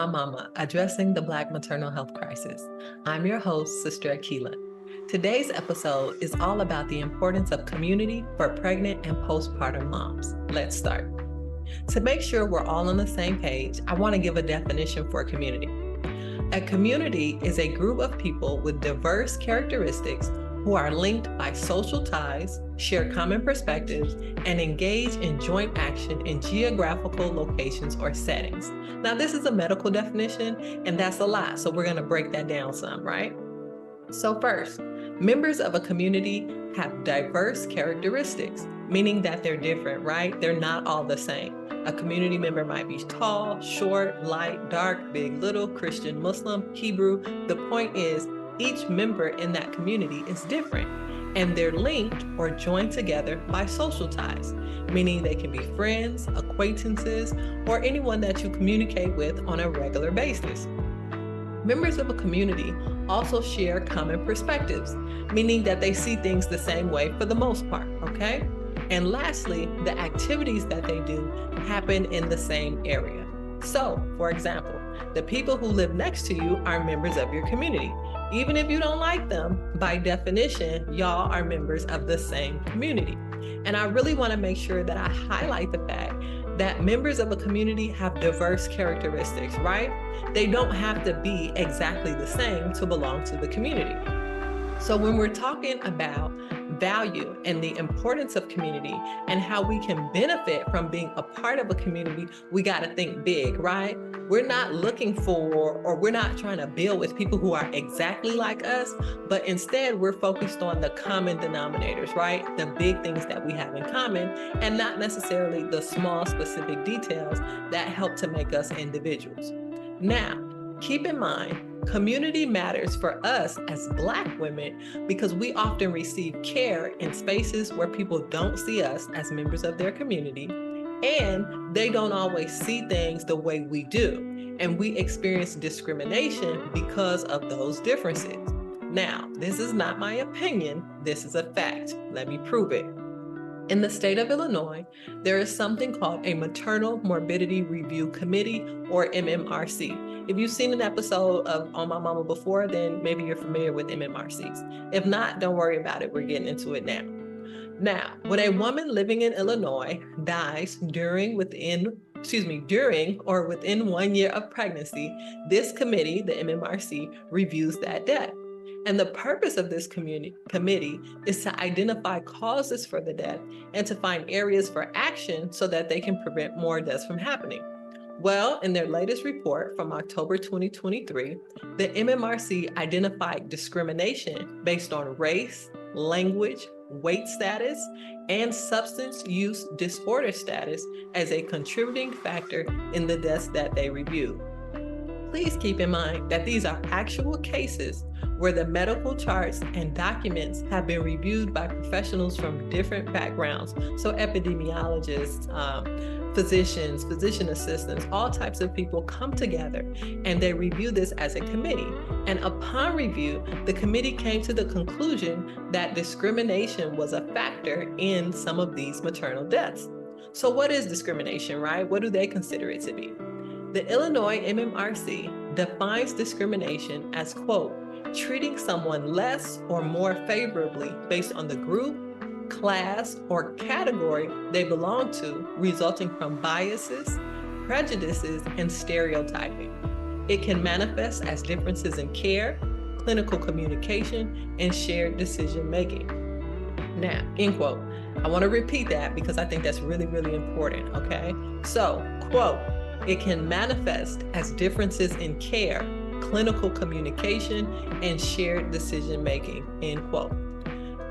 My Mama, Addressing the Black Maternal Health Crisis. I'm your host, Sister Akila. Today's episode is all about the importance of community for pregnant and postpartum moms. Let's start. To make sure we're all on the same page, I want to give a definition for community. A community is a group of people with diverse characteristics who are linked by social ties, share common perspectives, and engage in joint action in geographical locations or settings. Now, this is a medical definition, and that's a lot, so we're going to break that down some, right? So first, members of a community have diverse characteristics, meaning that they're different, right? They're not all the same. A community member might be tall, short, light, dark, big, little, Christian, Muslim, Hebrew. The point is, each member in that community is different, and they're linked or joined together by social ties, meaning they can be friends, acquaintances, or anyone that you communicate with on a regular basis. Members of a community also share common perspectives, meaning that they see things the same way for the most part, okay? And lastly, the activities that they do happen in the same area. So, for example, the people who live next to you are members of your community. Even if you don't like them, by definition, y'all are members of the same community. And I really want to make sure that I highlight the fact that members of a community have diverse characteristics, right? They don't have to be exactly the same to belong to the community. So when we're talking about value and the importance of community and how we can benefit from being a part of a community, we got to think big, right? We're not looking for, or we're not trying to build with people who are exactly like us, but instead we're focused on the common denominators, right? The big things that we have in common, and not necessarily the small specific details that help to make us individuals. Now, keep in mind, community matters for us as Black women because we often receive care in spaces where people don't see us as members of their community, and they don't always see things the way we do, and we experience discrimination because of those differences. Now, this is not my opinion, this is a fact. Let me prove it. In the state of Illinois, there is something called a Maternal Morbidity Review Committee, or MMRC. If you've seen an episode of On My Mama before, then maybe you're familiar with MMRCs. If not, don't worry about it. We're getting into it now. Now, when a woman living in Illinois dies during or within 1 year of pregnancy, this committee, the MMRC, reviews that death. And the purpose of this committee is to identify causes for the death and to find areas for action so that they can prevent more deaths from happening. Well, in their latest report from October 2023, the MMRC identified discrimination based on race, language, weight status, and substance use disorder status as a contributing factor in the deaths that they reviewed. Please keep in mind that these are actual cases where the medical charts and documents have been reviewed by professionals from different backgrounds. So epidemiologists, physicians, physician assistants, all types of people come together and they review this as a committee. And upon review, the committee came to the conclusion that discrimination was a factor in some of these maternal deaths. So what is discrimination, right? What do they consider it to be? The Illinois MMRC defines discrimination as, quote, treating someone less or more favorably based on the group, class, or category they belong to, resulting from biases, prejudices, and stereotyping. It can manifest as differences in care, clinical communication, and shared decision-making. Now, end quote. I want to repeat that because I think that's really, really important, okay? So, quote, it can manifest as differences in care, clinical communication, and shared decision-making, end quote.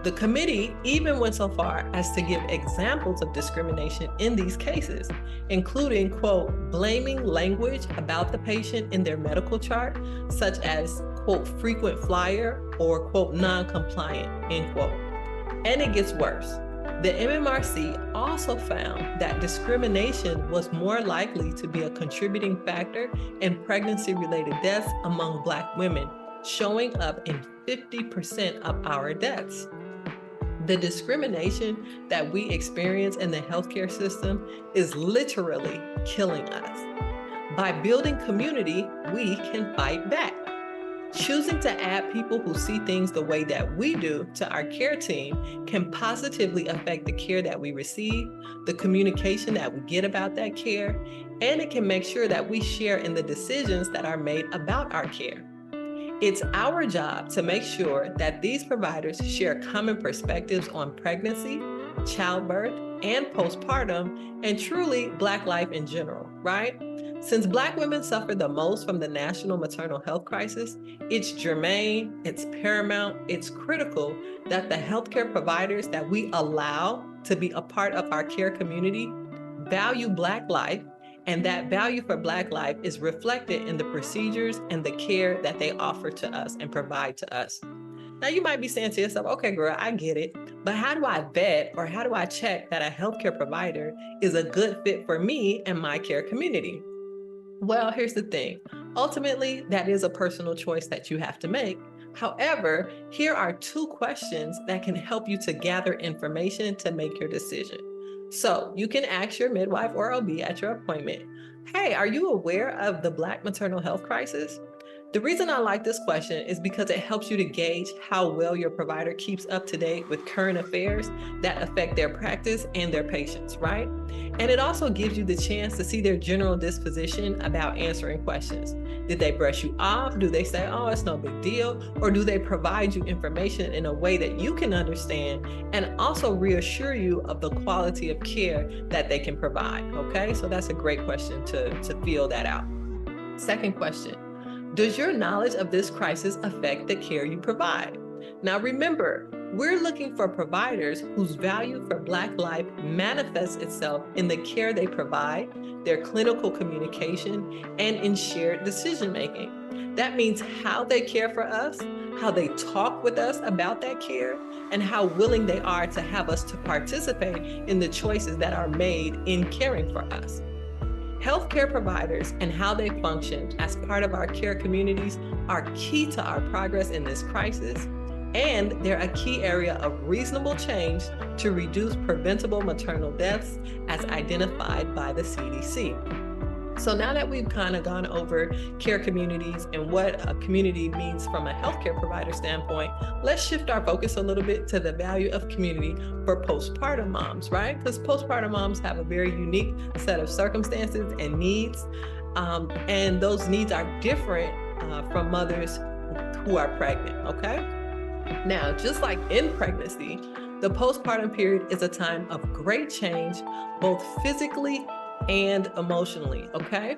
The committee even went so far as to give examples of discrimination in these cases, including, quote, blaming language about the patient in their medical chart, such as, quote, frequent flyer or, quote, non-compliant, end quote. And it gets worse. The MMRC also found that discrimination was more likely to be a contributing factor in pregnancy-related deaths among Black women, showing up in 50% of our deaths. The discrimination that we experience in the healthcare system is literally killing us. By building community, we can fight back. Choosing to add people who see things the way that we do to our care team can positively affect the care that we receive, the communication that we get about that care, and it can make sure that we share in the decisions that are made about our care. It's our job to make sure that these providers share common perspectives on pregnancy, childbirth, and postpartum, and truly Black life in general, right? Since Black women suffer the most from the national maternal health crisis, it's germane, it's paramount, it's critical that the healthcare providers that we allow to be a part of our care community value Black life, and that value for Black life is reflected in the procedures and the care that they offer to us and provide to us. Now, you might be saying to yourself, okay, girl, I get it, but how do I vet or how do I check that a healthcare provider is a good fit for me and my care community? Well, here's the thing. Ultimately, that is a personal choice that you have to make. However, here are 2 questions that can help you to gather information to make your decision. So you can ask your midwife or OB at your appointment, hey, are you aware of the Black maternal health crisis? The reason I like this question is because it helps you to gauge how well your provider keeps up to date with current affairs that affect their practice and their patients, right? And it also gives you the chance to see their general disposition about answering questions. Did they brush you off? Do they say, oh, it's no big deal? Or do they provide you information in a way that you can understand and also reassure you of the quality of care that they can provide, okay? So that's a great question to feel that out. Second question. Does your knowledge of this crisis affect the care you provide? Now remember, we're looking for providers whose value for Black life manifests itself in the care they provide, their clinical communication, and in shared decision-making. That means how they care for us, how they talk with us about that care, and how willing they are to have us to participate in the choices that are made in caring for us. Healthcare providers and how they function as part of our care communities are key to our progress in this crisis, and they're a key area of reasonable change to reduce preventable maternal deaths as identified by the CDC. So now that we've kind of gone over care communities and what a community means from a healthcare provider standpoint, let's shift our focus a little bit to the value of community for postpartum moms, right? Because postpartum moms have a very unique set of circumstances and needs, and those needs are different from mothers who are pregnant, okay? Now, just like in pregnancy, the postpartum period is a time of great change, both physically and emotionally, okay?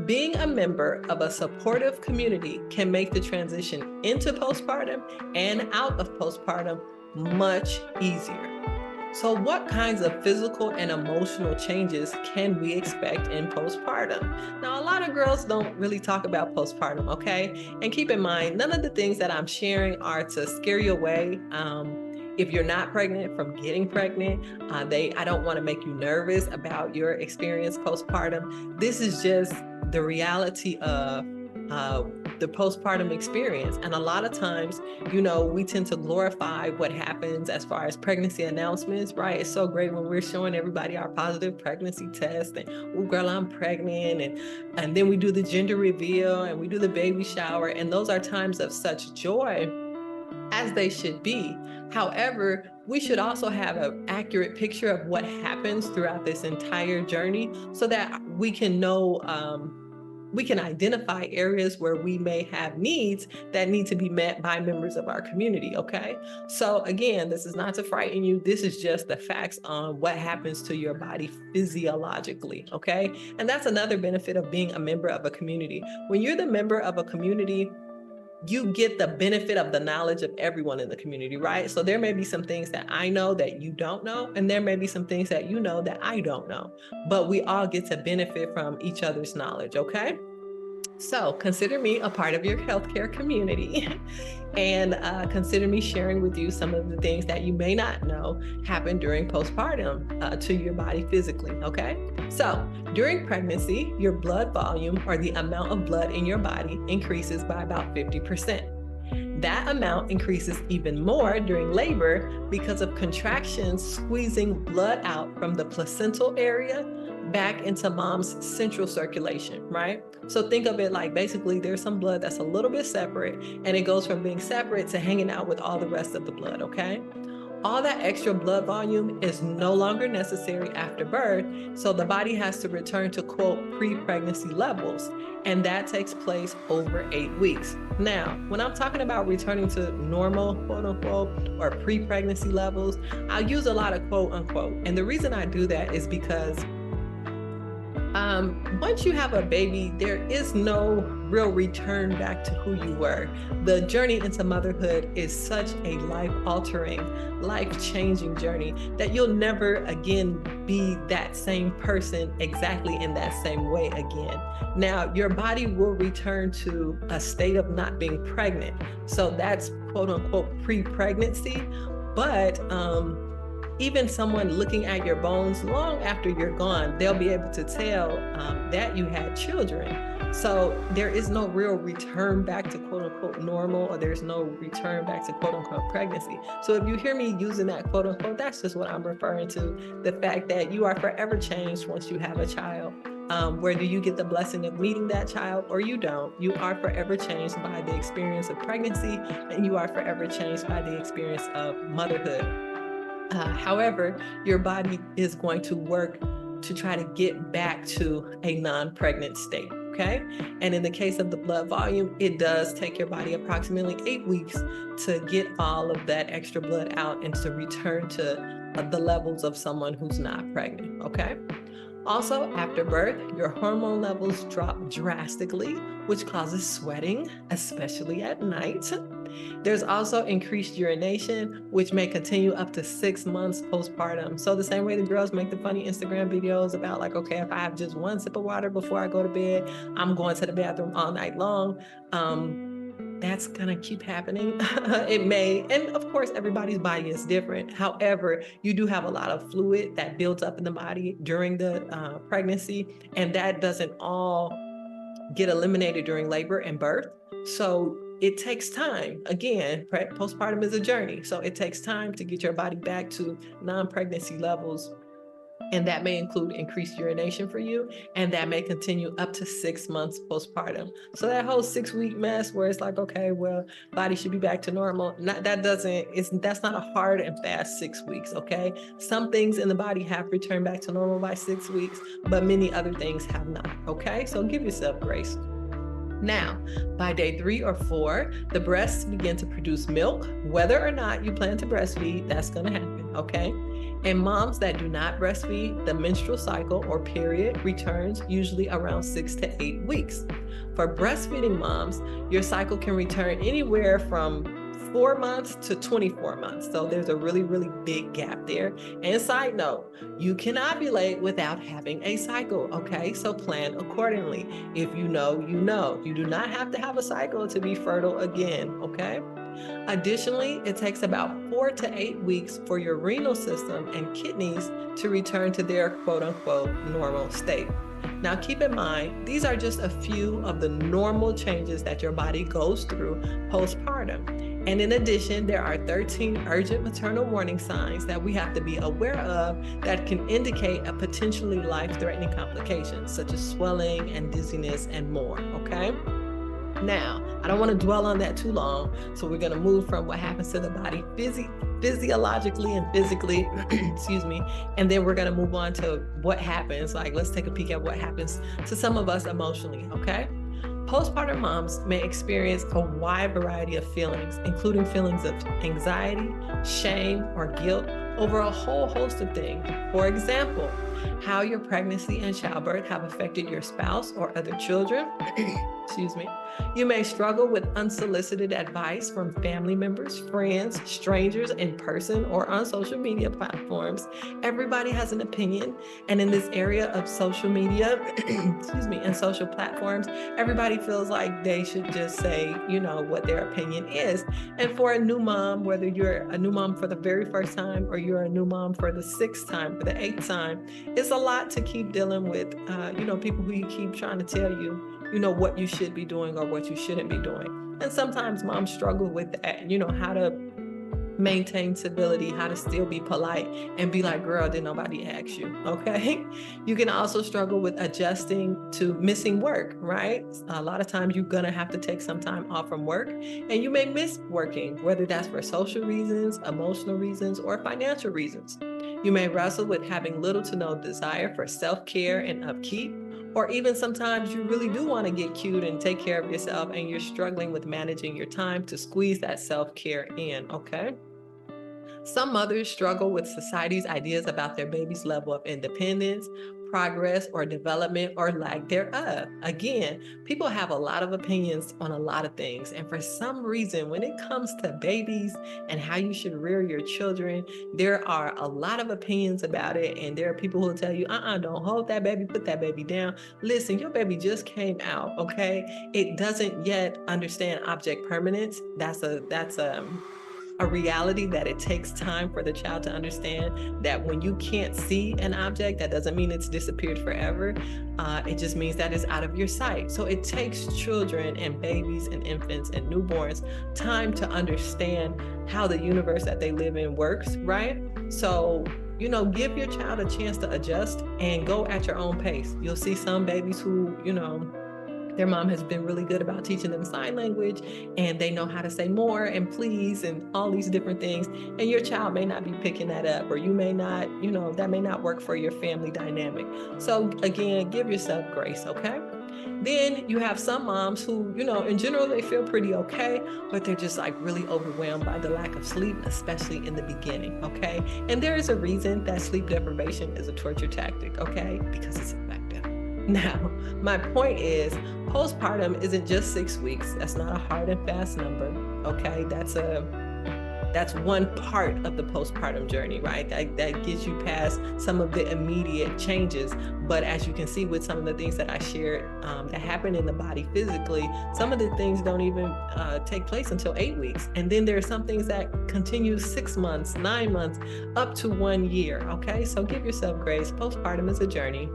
Being a member of a supportive community can make the transition into postpartum and out of postpartum much easier. So what kinds of physical and emotional changes can we expect in postpartum? Now, a lot of girls don't really talk about postpartum, okay? And keep in mind, none of the things that I'm sharing are to scare you away. If you're not pregnant from getting pregnant, I don't want to make you nervous about your experience postpartum. This is just the reality of the postpartum experience. And a lot of times, we tend to glorify what happens as far as pregnancy announcements, right? It's so great when we're showing everybody our positive pregnancy test and, oh girl, I'm pregnant. And then we do the gender reveal and we do the baby shower. And those are times of such joy, as they should be. However, we should also have an accurate picture of what happens throughout this entire journey so that we can know, we can identify areas where we may have needs that need to be met by members of our community, okay? So again, this is not to frighten you. This is just the facts on what happens to your body physiologically, okay? And that's another benefit of being a member of a community. When you're the member of a community, you get the benefit of the knowledge of everyone in the community, right? So there may be some things that I know that you don't know, and there may be some things that you know that I don't know, but we all get to benefit from each other's knowledge, okay? So consider me a part of your healthcare community and consider me sharing with you some of the things that you may not know happen during postpartum to your body physically, okay? So during pregnancy, your blood volume, or the amount of blood in your body, increases by about 50%. That amount increases even more during labor because of contractions squeezing blood out from the placental area, back into mom's central circulation, right? So think of it like basically there's some blood that's a little bit separate, and it goes from being separate to hanging out with all the rest of the blood, okay? All that extra blood volume is no longer necessary after birth, so the body has to return to, quote, pre-pregnancy levels, and that takes place over 8 weeks. Now, when I'm talking about returning to normal, quote unquote, or pre-pregnancy levels, I'll use a lot of quote unquote, and the reason I do that is because once you have a baby, there is no real return back to who you were. The journey into motherhood is such a life-altering, life-changing journey that you'll never again be that same person exactly in that same way again. Now, your body will return to a state of not being pregnant. So that's quote unquote pre-pregnancy, but even someone looking at your bones long after you're gone, they'll be able to tell that you had children. So there is no real return back to quote unquote normal, or there's no return back to quote unquote pregnancy. So if you hear me using that quote unquote, that's just what I'm referring to. The fact that you are forever changed once you have a child. Whether you get the blessing of meeting that child or you don't, you are forever changed by the experience of pregnancy, and you are forever changed by the experience of motherhood. However, your body is going to work to try to get back to a non-pregnant state, okay? And in the case of the blood volume, it does take your body approximately 8 weeks to get all of that extra blood out and to return to the levels of someone who's not pregnant, okay? Also, after birth, your hormone levels drop drastically, which causes sweating, especially at night. There's also increased urination, which may continue up to 6 months postpartum. So the same way the girls make the funny Instagram videos about like, okay, if I have just one sip of water before I go to bed, I'm going to the bathroom all night long. That's gonna keep happening. It may, and of course, everybody's body is different. However, you do have a lot of fluid that builds up in the body during the pregnancy, and that doesn't all get eliminated during labor and birth. So it takes time. Again, postpartum is a journey. So it takes time to get your body back to non-pregnancy levels. And that may include increased urination for you, and that may continue up to 6 months postpartum. So that whole 6-week mess where it's like, okay, well, body should be back to normal. That's not a hard and fast 6 weeks, okay? Some things in the body have returned back to normal by 6 weeks, but many other things have not, okay? So give yourself grace. Now, by day 3 or 4, the breasts begin to produce milk. Whether or not you plan to breastfeed, that's going to happen, okay? And moms that do not breastfeed, the menstrual cycle or period returns usually around 6 to 8 weeks. For breastfeeding moms, your cycle can return anywhere from 4 months to 24 months. So there's a really, really big gap there. And side note, you can ovulate without having a cycle, okay? So plan accordingly. If you know, you know. You do not have to have a cycle to be fertile again, okay? Additionally, it takes about 4 to 8 weeks for your renal system and kidneys to return to their quote unquote normal state. Now, keep in mind, these are just a few of the normal changes that your body goes through postpartum. And in addition, there are 13 urgent maternal warning signs that we have to be aware of that can indicate a potentially life-threatening complication, such as swelling and dizziness and more, okay? Now, I don't want to dwell on that too long, so we're going to move from what happens to the body physiologically and physically, excuse me, and then we're going to move on to what happens. Like, let's take a peek at what happens to some of us emotionally, okay? Postpartum moms may experience a wide variety of feelings, including feelings of anxiety, shame, or guilt over a whole host of things. For example, how your pregnancy and childbirth have affected your spouse or other children. Excuse me. You may struggle with unsolicited advice from family members, friends, strangers in person or on social media platforms. Everybody has an opinion. And in this area of social media, excuse me, and social platforms, everybody feels like they should just say, you know, what their opinion is. And for a new mom, whether you're a new mom for the very first time or you're a new mom for the 6th time, for the 8th time, it's a lot to keep dealing with, people who you keep trying to tell you, what you should be doing or what you shouldn't be doing. And sometimes moms struggle with that, how to maintain civility, how to still be polite and be like, girl, did nobody ask you, okay? You can also struggle with adjusting to missing work, right? A lot of times you're gonna have to take some time off from work and you may miss working, whether that's for social reasons, emotional reasons, or financial reasons. You may wrestle with having little to no desire for self-care and upkeep, or even sometimes you really do want to get cute and take care of yourself and you're struggling with managing your time to squeeze that self-care in, okay? Some mothers struggle with society's ideas about their baby's level of independence, progress, or development, or lack thereof. Again, people have a lot of opinions on a lot of things. And for some reason, when it comes to babies and how you should rear your children, there are a lot of opinions about it. And there are people who will tell you, don't hold that baby, put that baby down. Listen, your baby just came out, okay? It doesn't yet understand object permanence. That's a reality that it takes time for the child to understand that when you can't see an object, that doesn't mean it's disappeared forever. It just means that it's out of your sight. So it takes children and babies and infants and newborns time to understand how the universe that they live in works, right? So, give your child a chance to adjust and go at your own pace. You'll see some babies who, their mom has been really good about teaching them sign language and they know how to say more and please and all these different things. And your child may not be picking that up, or you may not, that may not work for your family dynamic. So again, give yourself grace, okay? Then you have some moms who, in general, they feel pretty okay, but they're just like really overwhelmed by the lack of sleep, especially in the beginning, okay? And there is a reason that sleep deprivation is a torture tactic, okay? Because it's effective. Now, my point is, postpartum isn't just 6 weeks. That's not a hard and fast number, okay? That's one part of the postpartum journey, right? That gets you past some of the immediate changes. But as you can see with some of the things that I shared that happen in the body physically, some of the things don't even take place until 8 weeks. And then there are some things that continue 6 months, 9 months, up to 1 year, okay? So give yourself grace. Postpartum is a journey.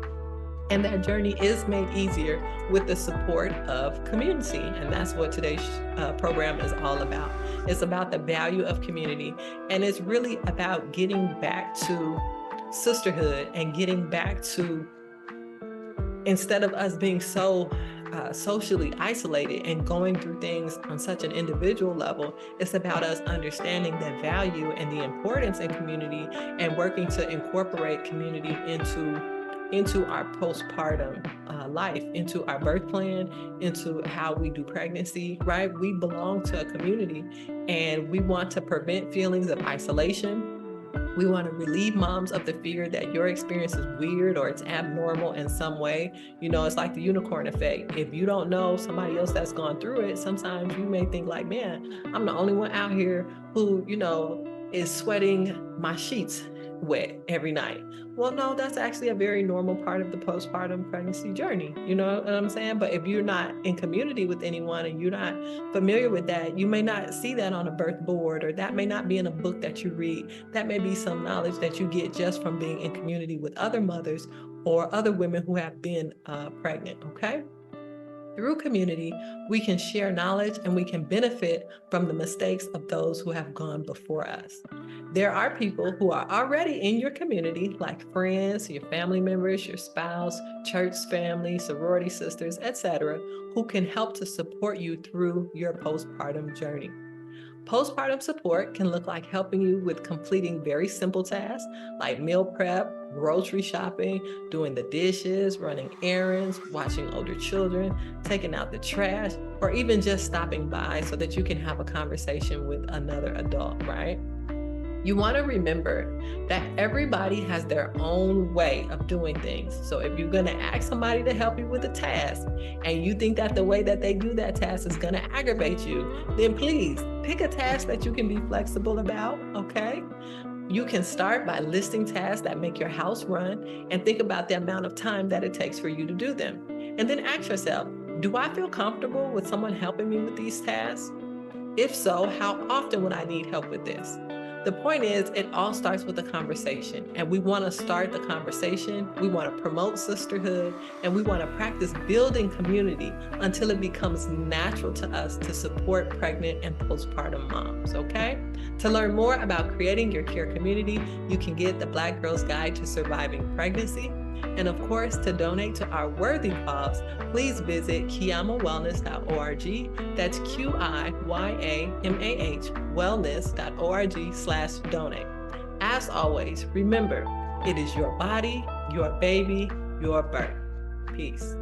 And that journey is made easier with the support of community. And that's what today's program is all about. It's about the value of community. And it's really about getting back to sisterhood and getting back to, instead of us being so socially isolated and going through things on such an individual level, it's about us understanding the value and the importance in community and working to incorporate community into our postpartum life, into our birth plan, into how we do pregnancy, right? We belong to a community and we want to prevent feelings of isolation. We want to relieve moms of the fear that your experience is weird or it's abnormal in some way. It's like the unicorn effect. If you don't know somebody else that's gone through it, sometimes you may think like, man, I'm the only one out here who, is sweating my sheets wet every night. Well, no, that's actually a very normal part of the postpartum pregnancy journey. You know what I'm saying? But if you're not in community with anyone and you're not familiar with that, you may not see that on a birth board, or that may not be in a book that you read. That may be some knowledge that you get just from being in community with other mothers or other women who have been pregnant, okay? Through community, we can share knowledge and we can benefit from the mistakes of those who have gone before us. There are people who are already in your community, like friends, your family members, your spouse, church family, sorority sisters, etc., who can help to support you through your postpartum journey. Postpartum support can look like helping you with completing very simple tasks like meal prep, grocery shopping, doing the dishes, running errands, watching older children, taking out the trash, or even just stopping by so that you can have a conversation with another adult, right? You want to remember that everybody has their own way of doing things. So if you're going to ask somebody to help you with a task and you think that the way that they do that task is going to aggravate you, then please pick a task that you can be flexible about, okay? You can start by listing tasks that make your house run and think about the amount of time that it takes for you to do them. And then ask yourself, do I feel comfortable with someone helping me with these tasks? If so, how often would I need help with this? The point is, it all starts with a conversation, and we want to start the conversation. We want to promote sisterhood, and we want to practice building community until it becomes natural to us to support pregnant and postpartum moms, okay? To learn more about creating your care community, you can get the Black Girl's Guide to Surviving Pregnancy. And of course, to donate to our worthy cause, please visit kiyamawellness.org. That's QIYAMAH wellness.org/donate. As always, remember, it is your body, your baby, your birth. Peace.